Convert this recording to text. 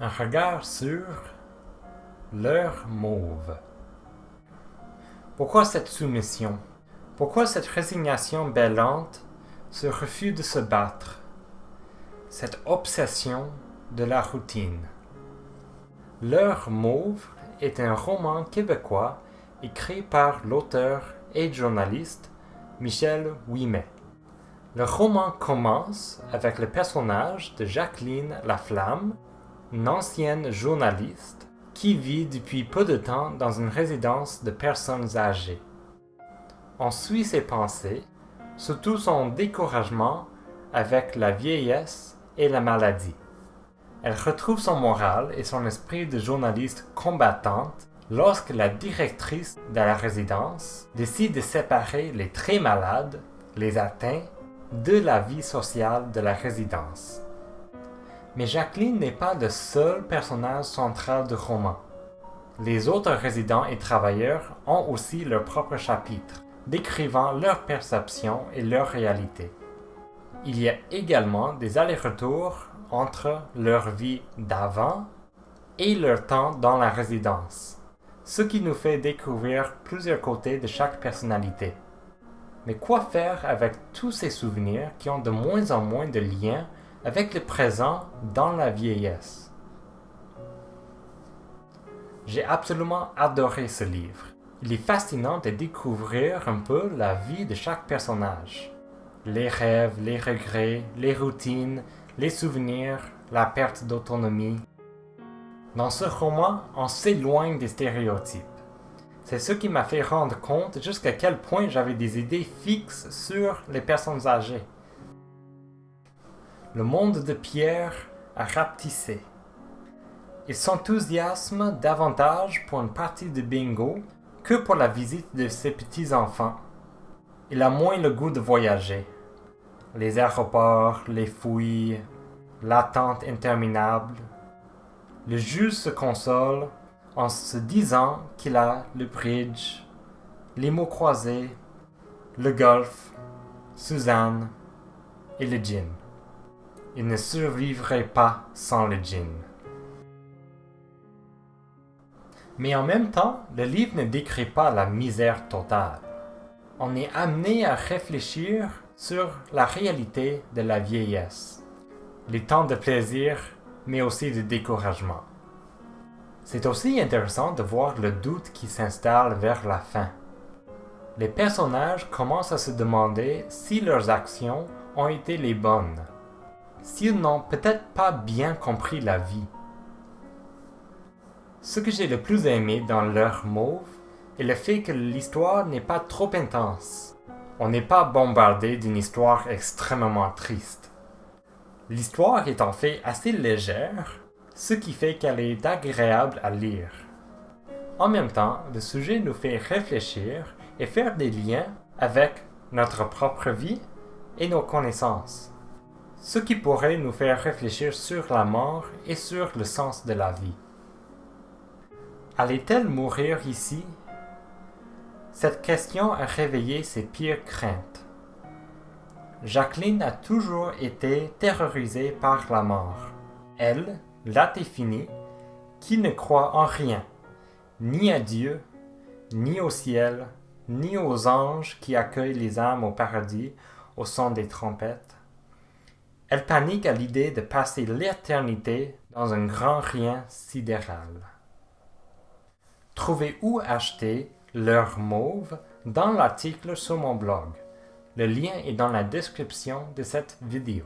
Un regard sur l'heure mauve. Pourquoi cette soumission? Pourquoi cette résignation bêlante, ce refus de se battre, cette obsession de la routine? L'heure mauve est un roman québécois écrit par l'auteur et journaliste Michel Ouimet. Le roman commence avec le personnage de Jacqueline Laflamme, une ancienne journaliste qui vit depuis peu de temps dans une résidence de personnes âgées. On suit ses pensées, surtout son découragement avec la vieillesse et la maladie. Elle retrouve son moral et son esprit de journaliste combattante lorsque la directrice de la résidence décide de séparer les très malades, les atteints, de la vie sociale de la résidence. Mais Jacqueline n'est pas le seul personnage central du roman. Les autres résidents et travailleurs ont aussi leur propre chapitre, décrivant leur perception et leur réalité. Il y a également des allers-retours entre leur vie d'avant et leur temps dans la résidence, ce qui nous fait découvrir plusieurs côtés de chaque personnalité. Mais quoi faire avec tous ces souvenirs qui ont de moins en moins de liens avec le présent dans la vieillesse? J'ai absolument adoré ce livre. Il est fascinant de découvrir un peu la vie de chaque personnage. Les rêves, les regrets, les routines, les souvenirs, la perte d'autonomie. Dans ce roman, on s'éloigne des stéréotypes. C'est ce qui m'a fait rendre compte jusqu'à quel point j'avais des idées fixes sur les personnes âgées. Le monde de Pierre a rapetissé. Il s'enthousiasme davantage pour une partie de bingo que pour la visite de ses petits-enfants. Il a moins le goût de voyager. Les aéroports, les fouilles, l'attente interminable. Le juge se console en se disant qu'il a le bridge, les mots croisés, le golf, Suzanne et le gin. Il ne survivrait pas sans le gin. Mais en même temps, le livre ne décrit pas la misère totale. On est amené à réfléchir sur la réalité de la vieillesse, les temps de plaisir, mais aussi de découragement. C'est aussi intéressant de voir le doute qui s'installe vers la fin. Les personnages commencent à se demander si leurs actions ont été les bonnes, s'ils n'ont peut-être pas bien compris la vie. Ce que j'ai le plus aimé dans l'heure mauve est le fait que l'histoire n'est pas trop intense. On n'est pas bombardé d'une histoire extrêmement triste. L'histoire est en fait assez légère, ce qui fait qu'elle est agréable à lire. En même temps, le sujet nous fait réfléchir et faire des liens avec notre propre vie et nos connaissances, ce qui pourrait nous faire réfléchir sur la mort et sur le sens de la vie. Allait-elle mourir ici? Cette question a réveillé ses pires craintes. Jacqueline a toujours été terrorisée par la mort. Elle, la définie, qui ne croit en rien, ni à Dieu, ni au ciel, ni aux anges qui accueillent les âmes au paradis au son des trompettes. Elle panique à l'idée de passer l'éternité dans un grand rien sidéral. Trouvez où acheter l'heure mauve dans l'article sur mon blog. Le lien est dans la description de cette vidéo.